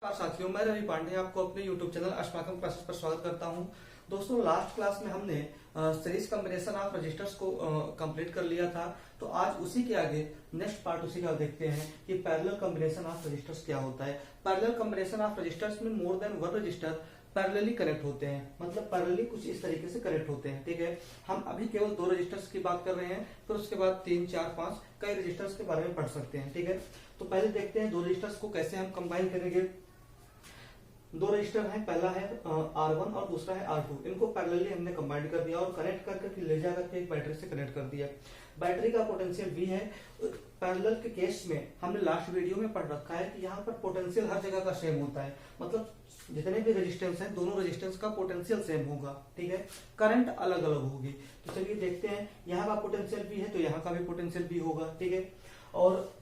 साथियों, मैं रवि पांडे आपको अपने YouTube चैनल अस्माकम क्लासेस पर स्वागत करता हूं। दोस्तों, लास्ट क्लास में हमने सीरीज कॉम्बिनेशन ऑफ रजिस्टर्स को कंप्लीट कर लिया था। तो आज उसी के आगे नेक्स्ट पार्ट उसी का देखते हैं कि पैरेलल कॉम्बिनेशन ऑफ रजिस्टर्स क्या होता है। पैरेलल कॉम्बिनेशन ऑफ रजिस्टर्स में more than one register parallelly connect होते हैं, मतलब पैरेलली कुछ इस तरीके से कनेक्ट होते हैं। ठीक है, हम अभी केवल दो रजिस्टर्स की बात कर रहे हैं, फिर उसके बाद 3, 4, 5 कई रजिस्टर्स के बारे में पढ़ सकते हैं। ठीक है, तो पहले देखते हैं दो रजिस्टर्स को कैसे हम कंबाइन करेंगे। दो रजिस्टर हैं, पहला है R1 और दूसरा है R2। इनको पैरेलली हमने कंबाइन कर दिया और कनेक्ट करके ले जा करके एक बैटरी से कनेक्ट कर दिया। बैटरी का पोटेंशियल V है। पैरेलल के केस में हमने लास्ट वीडियो में पढ़ रखा है कि यहाँ पर पोटेंशियल हर जगह का सेम होता है, मतलब जितने भी रेजिस्टेंस हैं दोनों रेजिस्टेंस का पोटेंशियल सेम होगा। ठीक है, करंट अलग अलग होगी। तो चलिए देखते हैं, यहाँ का पोटेंशियल V है तो यहाँ का भी पोटेंशियल V होगा। ठीक है, और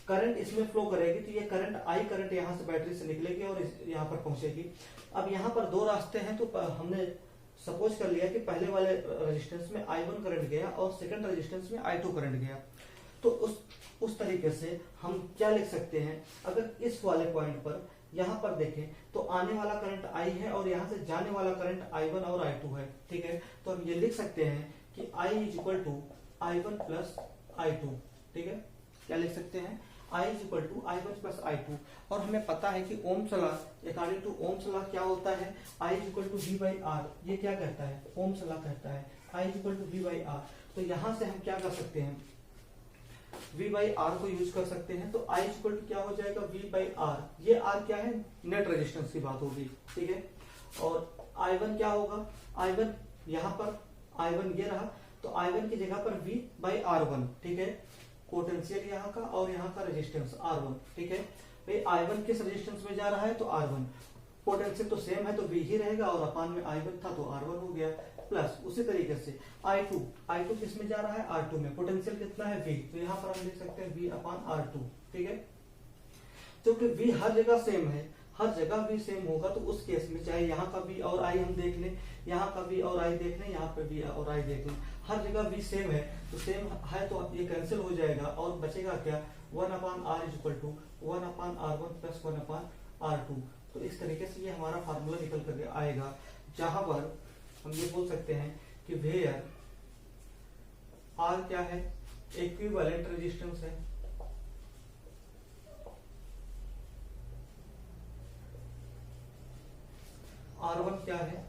करंट इसमें फ्लो करेगी तो ये करंट आई करंट यहाँ से बैटरी से निकलेगी और यहाँ पर पहुंचेगी। अब यहाँ पर दो रास्ते हैं, तो हमने सपोज कर लिया कि पहले वाले रेजिस्टेंस में I1 करंट गया और सेकंड रेजिस्टेंस में I2 करंट गया। तो उस तरीके से हम क्या लिख सकते हैं, अगर इस वाले पॉइंट पर यहाँ पर देखें तो आने वाला करंट I है और यहाँ से जाने वाला करंट I1 और I2 है। ठीक है, तो हम ये लिख सकते हैं कि I is equal to I1 plus I2। ठीक है, क्या लिख सकते हैं, I is equal to I1 plus I2। और हमें पता है कि Ohm's law, according to Ohm's law क्या होता है, I is equal to V by R। ये क्या कहता है, ओम्स लॉ कहता है I is equal to V by R। तो यहां से हम क्या कर सकते हैं, V बाई R को यूज कर सकते हैं। तो I इज इक्वल टू क्या हो जाएगा, V बाई R। ये R क्या है, नेट रेजिस्टेंस की बात होगी। ठीक है, और I1 क्या होगा, I1 यहाँ पर I1 ये रहा, तो I1 की जगह पर V बाई R1। ठीक है, पोटेंशियल यहाँ का और यहाँ का रेजिस्टेंस R1। ठीक है, भाई I1 किस रेजिस्टेंस में जा रहा है तो R1, पोटेंशियल तो सेम है तो V ही रहेगा और अपान में I1 था तो R1 हो गया। प्लस उसी तरीके से I2 किस में जा रहा है, R2 में, पोटेंशियल कितना है V, तो यहाँ पर हम लिख सकते हैं V अपान R2। ठीक है, क्योंकि V हर जगह सेम है, हर जगह V सेम होगा तो उस केस में चाहे यहाँ का V और I हम देख लें, यहाँ का V और I देख लें, यहाँ पे V और I देख लें, हर जगह V सेम है। तो सेम है तो ये कैंसिल हो जाएगा और बचेगा क्या, 1 upon R is equal to 1 upon R1 plus 1 upon R2। तो इस तरीके से ये हमारा फार्मूला निकल कर आएगा, जहां पर हम ये बोल सकते हैं कि वेयर R क्या है, इक्विवेलेंट रेजिस्टेंस है, R1 क्या है,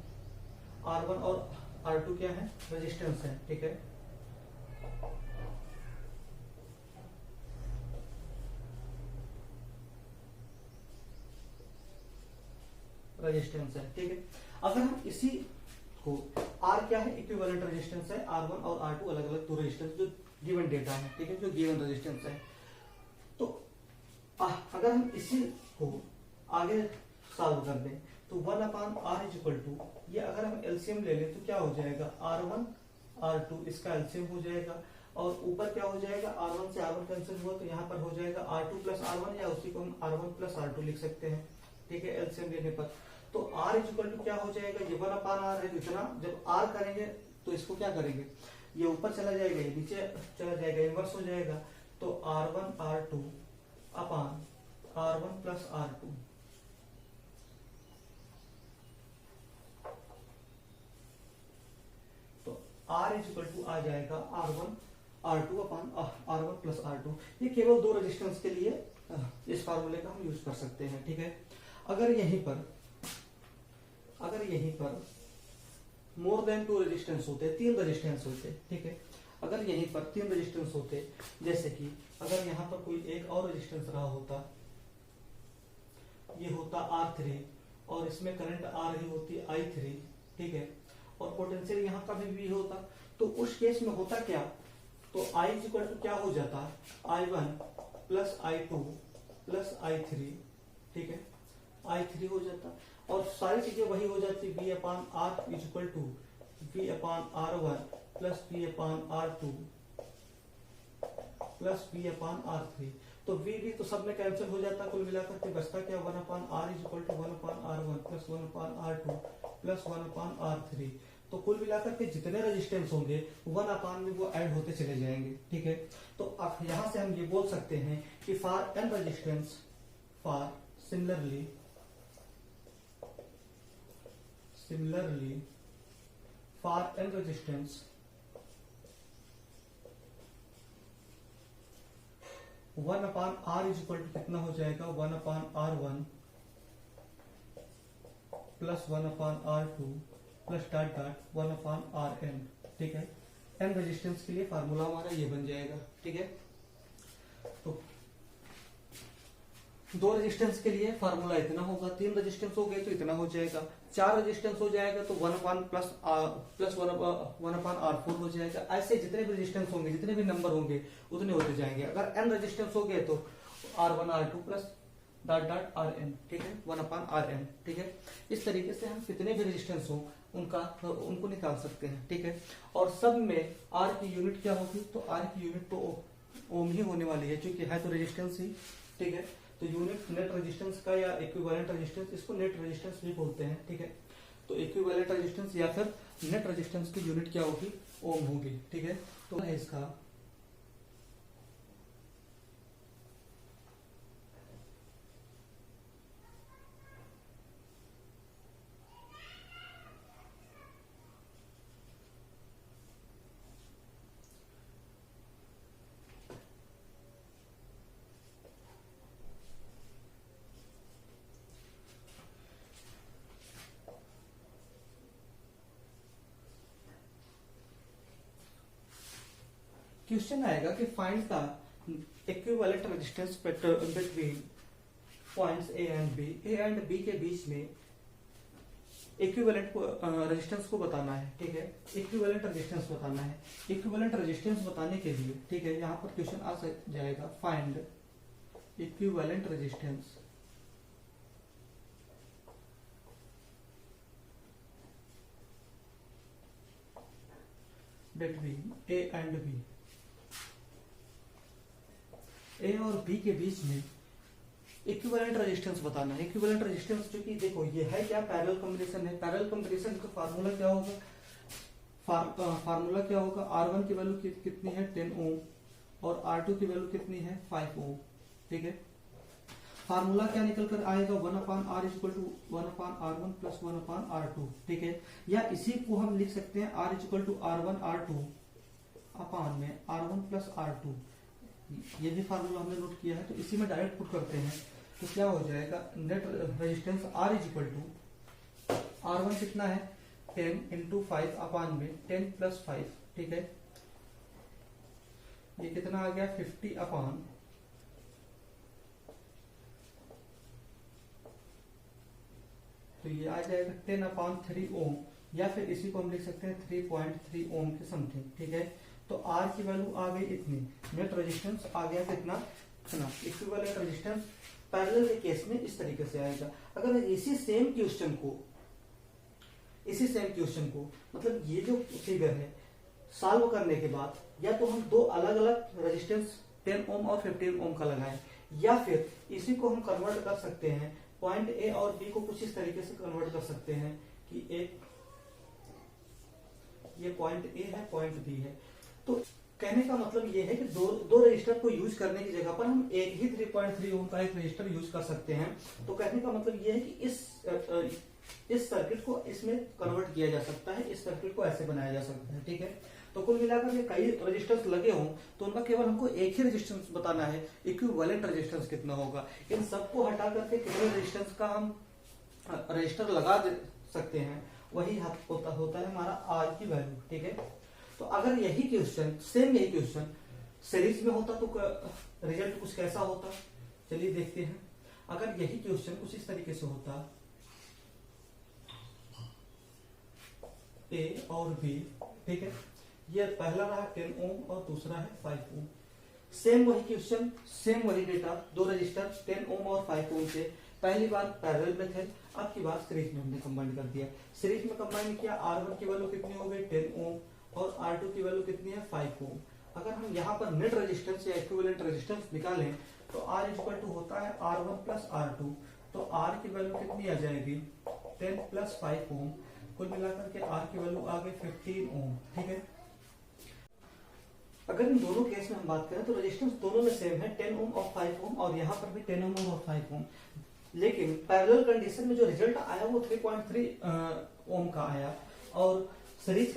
R1 और R2 क्या है, रेजिस्टेंस है। ठीक है, रेजिस्टेंस है। ठीक है, अगर हम इसी को R क्या है, इक्विवेलेंट रेजिस्टेंस है, R1 और R2 अलग अलग दो रेजिस्टेंस जो गिवन डेटा है। ठीक है, जो गिवन रेजिस्टेंस है, तो अगर हम इसी को आगे सॉल्व कर दें तो 1 upon R is equal to, ये अगर हम एलसीएम ले लें तो क्या हो जाएगा, R1 R2 इसका एलसीएम हो जाएगा और ऊपर क्या हो जाएगा, R1 से R1 कैंसिल हुआ तो यहाँ पर हो जाएगा R2 प्लस R1, या उसी को हम R1 प्लस R2 लिख सकते हैं। ठीक है, एलसीएम लेने पर तो R इज इक्वल टू क्या हो जाएगा, ये 1 अपान R है, इतना जब R करेंगे तो इसको क्या करेंगे, ये ऊपर चला जाएगा, ये नीचे चला जाएगा, इनवर्स हो जाएगा। तो R1 R2 अपान R1 प्लस R2। तो R इज इक्वल टू आ जाएगा R1 R2 अपान R1 प्लस R2। ये केवल दो रेजिस्टेंस के लिए इस फार्मूले का हम यूज कर सकते हैं। ठीक है, अगर यहीं पर मोर देन टू रेजिस्टेंस होते, तीन रेजिस्टेंस होते, ठीक है, अगर यहीं पर तीन रेजिस्टेंस होते, जैसे कि अगर यहाँ पर कोई एक और रेजिस्टेंस रहा होता, ये होता R3 और इसमें करंट R ही होती I3। ठीक है, और पोटेंशियल यहाँ का भी V होता, तो उस केस में होता क्या, तो I इज इक्वल टू क्या हो जाता, I1 plus I2 plus I3। ठीक है, I3 हो जाता और सारी चीजें वही हो जाती, V upon R is equal to V upon R1 plus V upon R2 plus V upon R3। तो V तो सब में कैंसिल हो जाता, कुल मिलाकर के बचता क्या, 1 upon R is equal to 1 upon R1 plus 1 upon R2 plus 1 upon R3। तो कुल मिलाकर के जितने रेजिस्टेंस होंगे 1 अपान में वो ऐड होते चले जाएंगे। ठीक है, तो अब यहां से हम ये बोल सकते हैं कि for n resistance, for similarly similarly for n resistance 1/r is equal to कितना हो जाएगा 1/r1 plus 1/r2 plus dot dot 1/rn। ठीक है, n रेजिस्टेंस के लिए फार्मूला हमारा ये बन जाएगा। ठीक है, तो 2 रेजिस्टेंस के लिए फार्मूला इतना होगा, 3 रेजिस्टेंस हो गए तो इतना हो जाएगा, 4 रेजिस्टेंस हो जाएगा तो 1 प्लस 1/r4 हो जाएगा। ऐसे जितने भी रेजिस्टेंस होंगे, जितने भी नंबर होंगे उतने होते जाएंगे। अगर n रेजिस्टेंस हो गए तो r1 r2 plus dot dot rn। ठीक है, 1/rn। ठीक है, इस तरीके से हम कितने भी रेजिस्टेंस हो उनको निकाल सकते हैं। ठीक है, और सब में r की यूनिट क्या होगी, तो r की यूनिट तो ओम ही होने वाली है, क्योंकि है तो रेजिस्टेंस ही। ठीक है, तो यूनिट नेट रेजिस्टेंस का या इक्विवेलेंट रेजिस्टेंस, इसको नेट रेजिस्टेंस भी बोलते हैं। ठीक है, तो इक्विवेलेंट रेजिस्टेंस या फिर नेट रेजिस्टेंस की यूनिट क्या होगी, ओम होगी। ठीक है, तो है इसका क्वेश्चन आएगा कि find the equivalent resistance between points A and B के बीच में इक्विवेलेंट रेजिस्टेंस को बताना है। ठीक है, इक्विवेलेंट रेजिस्टेंस बताना है। इक्विवेलेंट रेजिस्टेंस बताने के लिए, ठीक है, यहाँ पर क्वेश्चन आ जाएगा find equivalent resistance between A and B. A और बी के बीच में इक्विवेलेंट रेजिस्टेंस बताना है। इक्विवेलेंट रेजिस्टेंस जो कि देखो ये है क्या, पैरेलल कॉम्बिनेशन है। पैरेलल कॉम्बिनेशन का फार्मूला क्या होगा, फार्मूला क्या होगा, R1 की वैल्यू कितनी है 10 ओम और R2 की वैल्यू कितनी है 5 ओम। ठीक है, फार्मूला क्या निकल कर आएगा 1/r is equal to 1/r1 plus 1/r2। ठीक है, या इसी को हम लिख सकते हैं r is equal to r1 r2 upon में r1 प्लस r2। ये भी फार्मूला हमने नोट किया है, तो इसी में डायरेक्ट पुट करते हैं तो क्या हो जाएगा, net resistance R is equal to R1 कितना है 10 इंटू 5 अपान में 10 प्लस 5। ठीक है, ये कितना आ गया 50 अपान तो ये आ जाएगा 10/3 ओम, या फिर इसी को हम लिख सकते हैं 3.3 ओम के समथिंग। ठीक है, तो R की वैल्यू आ गई इतनी, नेट रेजिस्टेंस आ गया कितना इतना। इक्विवेलेंट रेजिस्टेंस पैरेलल के केस में इस तरीके से आएगा। अगर इसी सेम क्वेश्चन को मतलब ये जो फिगर है सॉल्व करने के बाद या तो हम 2 अलग अलग रेजिस्टेंस 10 ओम और 15 ओम का लगाएं, या फिर इसी को हम कन्वर्ट कर सकते हैं, पॉइंट ए और बी को कुछ इस तरीके से कन्वर्ट कर सकते हैं कि एक ये पॉइंट ए है, पॉइंट बी है। तो कहने का मतलब ये है कि दो रजिस्टर को यूज करने की जगह पर हम एक ही 3.3 ओम का एक रजिस्टर यूज कर सकते हैं। तो कहने का मतलब ये है कि इस सर्किट को इसमें कन्वर्ट किया जा सकता है, इस सर्किट को ऐसे बनाया जा सकता है। ठीक है, तो कुल मिलाकर ये कई रेजिस्टेंस लगे हों तो उनका केवल हमको एक ही रेजिस्टेंस बताना है, इक्विवेलेंट रेजिस्टेंस कितना होगा। इन सबको हटा करके कितने रेजिस्टेंस का हम रजिस्टर लगा दे सकते हैं, वही होता है हमारा आर की वैल्यू। ठीक है, तो अगर यही क्वेश्चन सीरीज में होता तो रिजल्ट कुछ कैसा होता, चलिए देखते हैं। अगर यही क्वेश्चन कुछ इस तरीके से होता, ए और बी, ठीक है, ये पहला रहा 10 ओम और दूसरा है 5 ओम। सेम वही क्वेश्चन, सेम वही डेटा, 2 रजिस्टर 10 ओम और 5 ओम से पहली बार पैरेलल में थे, अब की बार सीरीज में हमने कंबाइन कर दिया। सीरीज में कंबाइन किया, R1 की वैल्यू कितनी हो गई 10 ओम और R2 की वैल्यू कितनी है 5 ओम। अगर हम यहाँ पर नेट रेजिस्टेंस या इक्विवेलेंट रेजिस्टेंस निकालें तो R इक्वल टू होता है R1 प्लस R2, तो R की वैल्यू कितनी आ जाएगी 10 प्लस 5 ओम। कुल मिलाकर के R की वैल्यू आ गई 15 ओम। ठीक है, अगर इन दोनों केस में हम बात करें तो रेजिस्टेंस दोनों में सेम है, 10 ओम और 5 ओम, और यहाँ पर भी 10 ओम और 5 ओम। लेकिन पैरेलल कंडीशन में जो रिजल्ट आया वो 3.3 ओम का आया, और सीरीज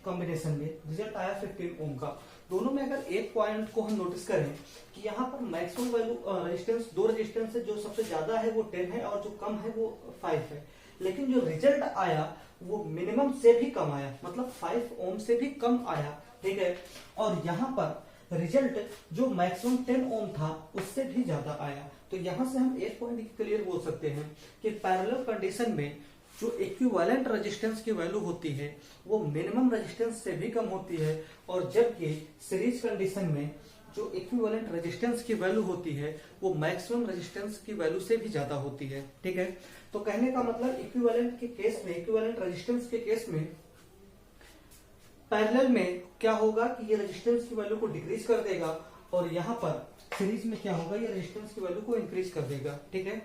कॉम्बिनेशन में रिजल्ट आया 15 ओम का। दोनों में अगर एक पॉइंट को हम नोटिस करें कि यहाँ पर मैक्सिमम वैल्यू रेजिस्टेंस, दो रेजिस्टेंस है, जो सबसे ज्यादा है वो 10 है और जो कम है वो 5 है, लेकिन जो रिजल्ट आया वो मिनिमम से भी कम आया, मतलब 5 ओम से भी कम आया, ठीक है। और यहाँ पर रिजल्ट जो मैक्सिमम 10 ओम था उससे भी ज्यादा आया। तो यहां से हम एक पॉइंट क्लियर बोल सकते हैं कि पैरेलल कंडीशन में जो इक्विवेलेंट रेजिस्टेंस की वैल्यू होती है वो मिनिमम रेजिस्टेंस से भी कम होती है, और जबकि सीरीज कंडीशन में जो इक्विवेलेंट रेजिस्टेंस की वैल्यू होती है वो मैक्सिमम रेजिस्टेंस की वैल्यू से भी ज्यादा होती है, ठीक है। तो कहने का मतलब इक्विवेलेंट के केस में, इक्विवेलेंट रेजिस्टेंस के केस में पैरेलल में क्या होगा कि ये रेजिस्टेंस की वैल्यू को डिक्रीज कर देगा, और यहाँ पर सीरीज में क्या होगा, ये रेजिस्टेंस की वैल्यू को इंक्रीज कर देगा, ठीक है।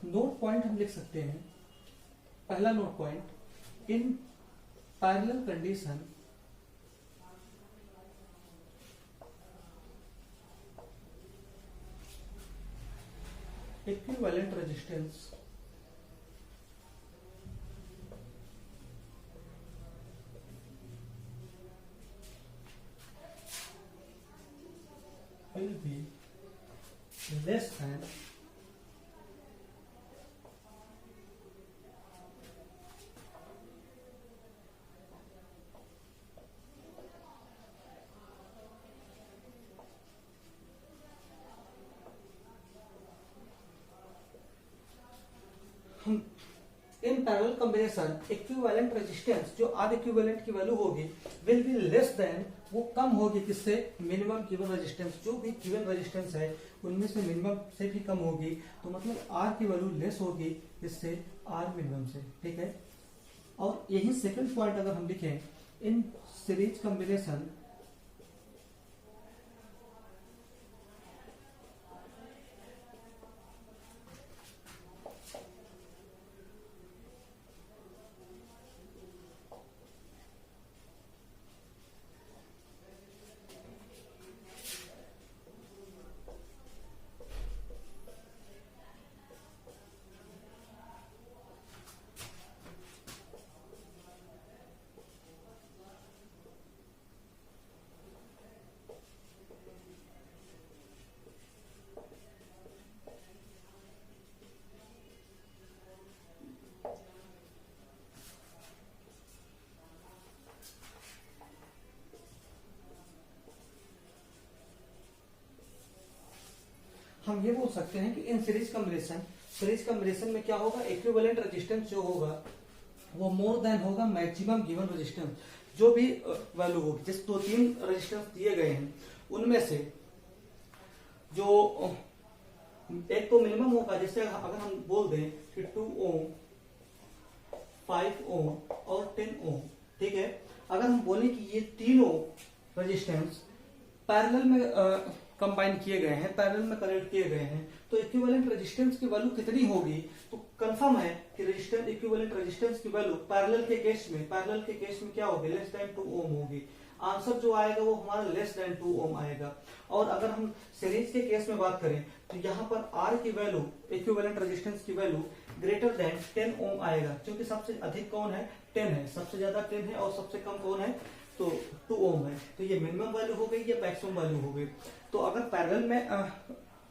नोट पॉइंट हम लिख सकते हैं। पहला note point, in parallel condition equivalent resistance will be less than in parallel combination equivalent resistance, जो अब इक्विवेलेंट की वैल्यू होगी, विल बी लेस देन, वो कम होगी किससे, मिनिमम गिवन रेजिस्टेंस। जो भी गिवन रेजिस्टेंस है उनमें से मिनिमम से भी कम होगी, तो मतलब आर की वैल्यू लेस होगी इससे, आर मिनिमम से, ठीक है। और यही सेकंड पॉइंट अगर हम लिखें, इन सीरीज कॉम्बिनेशन हम ये बोल सकते हैं कि इन सीरीज कॉम्बिनेशन में क्या होगा, इक्विवेलेंट रेजिस्टेंस जो होगा वो मोर देन होगा मैक्सिमम गिवन रेजिस्टेंस। जो भी वैल्यू होगी, जैसे 2-3 रेजिस्टेंस दिए गए हैं उनमें से जो एक तो मिनिमम होगा, जैसे अगर हम बोल दें कि 2 ओम, 5 ओम और 10 ओम, ठीक है। अगर हम बोले कि ये तीनों रेजिस्टेंस पैरेलल में कंबाइन किए गए हैं, पैरेलल में कनेक्ट किए गए हैं, तो इक्विवेलेंट रेजिस्टेंस की वैल्यू कितनी होगी, तो कंफर्म है कि रेजिस्टेंस, इक्विवेलेंट रेजिस्टेंस की वैल्यू पैरेलल के केस में क्या होगी, लेस देन 2 ओम होगी। आंसर जो आएगा वो हमारा लेस देन 2 ओम आएगा। और अगर हम सीरीज के केस में बात करें तो यहाँ पर आर की वैल्यू, इक्विवेलेंट रेजिस्टेंस की वैल्यू ग्रेटर देन 10 ओम आएगा, क्योंकि सबसे अधिक कौन है, 10 है, सबसे ज्यादा 10 है, और सबसे कम कौन है, तो 2 ओम है। तो ये मिनिमम वैल्यू हो गई, ये मैक्सिमम वैल्यू हो गई। तो अगर पैरेलल में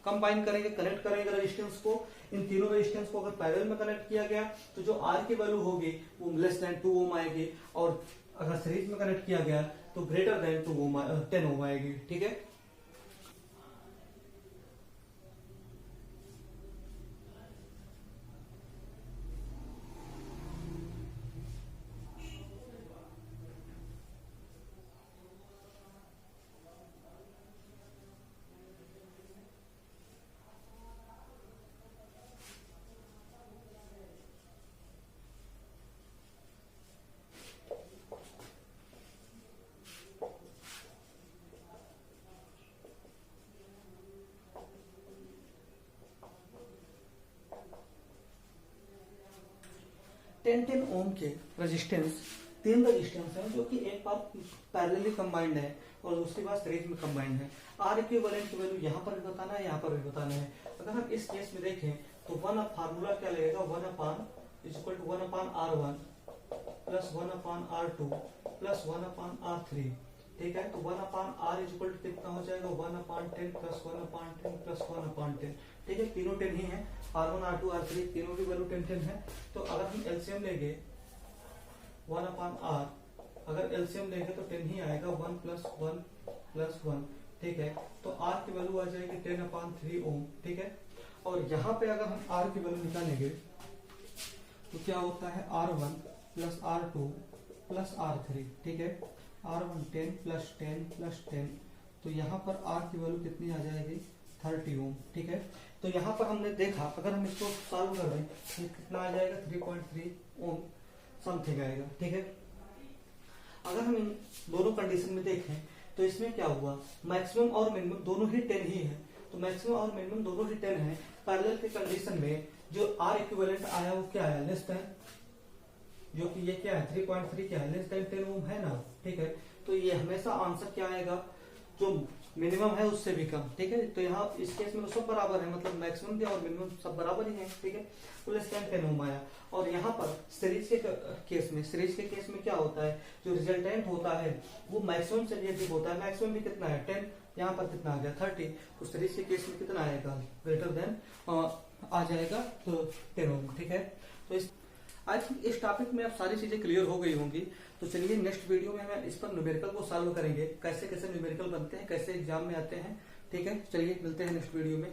कंबाइन करेंगे, कनेक्ट करेंगे रेजिस्टेंस को, इन तीनों रेजिस्टेंस को अगर पैरेलल में कनेक्ट किया गया तो जो आर की वैल्यू होगी वो लेस देन 2 ओम आएगी, और अगर सीरीज में कनेक्ट किया गया तो ग्रेटर देन 10 ओम आएगी, ठीक है। टेन ओम के रेजिस्टेंस, 3 रेजिस्टेंस है जो कि एक बार पैरेलली कंबाइंड है और उसके बाद सीरीज में कंबाइंड है। आर इक्विवेलेंट की वैल्यू यहाँ पर भी बताना है, यहाँ पर भी बताना है। अगर हम इस केस में देखें तो वन फार्मूला क्या लगेगा, 1/(1/(r1) plus 1/(r2) plus 1/(r3), ठीक है। तो 1/r इज इक्वल टू कितना हो जाएगा, 1/10 प्लस 1/10 प्लस 1/10, ठीक है। तीनों 10 ही है, R1 R2 R3 तीनों की वैल्यू 10 10 है। तो अगर हम एलसीएम लेंगे 1/r, अगर एलसीएम लेंगे तो 10 ही आएगा, 1 प्लस 1 प्लस 1, ठीक है। तो R की वैल्यू आ जाएगी 10/3 ओम, ठीक है। और यहाँ पे अगर हम R की वैल्यू निकालेंगे तो क्या होता है, R1 plus R2 plus R3, ठीक है। R1 10 प्लस 10 प्लस 10, तो यहाँ पर R की वैल्यू कितनी आ जाएगी, 30 ओम, ठीक है। तो यहाँ पर हमने देखा, अगर हम इसको सॉल्व कर दें तो कितना आ जाएगा, 3.3 ओम समथिंग आएगा, ठीक है। अगर हम इन दोनों कंडीशन में देखें तो इसमें क्या हुआ, मैक्सिमम और मिनिमम दोनों ही 10 ही है, तो मैक्सिमम और मिनिमम दोनों ही 10 है। पैरेलल के कंडीशन में जो R इक्विवेलेंट आया वो क्या है, लेस देन, जो कि ये क्या है 3.3 क्या है, लेस देन 10 ओम है ना, ठीक है। तो ये हमेशा आंसर क्या आएगा, जो मिनिमम है उससे भी कम, ठीक है। तो यहाँ इस केस में तो सब बराबर है, मतलब मैक्सिमम भी और मिनिमम सब बराबर ही है, ठीक है। तो लेस देन 10 ओम आया। और यहाँ पर सीरीज के केस में क्या होता है, जो रिजल्टेंट होता है वो मैक्सिमम से भी अधिक होता है। मैक्सिमम भी कितना है 10, यहाँ पर कितना आ गया 30, तो सीरीज के केस में कितना आएगा, ग्रेटर देन आ जाएगा तो 10 ओम, ठीक है। तो आई थिंक इस टॉपिक में अब सारी चीजें क्लियर हो गई होंगी। तो चलिए नेक्स्ट वीडियो में हम इस पर न्यूमेरिकल को सॉल्व करेंगे, कैसे कैसे न्यूमेरिकल बनते हैं, कैसे एग्जाम में आते हैं, ठीक है। चलिए मिलते हैं नेक्स्ट वीडियो में।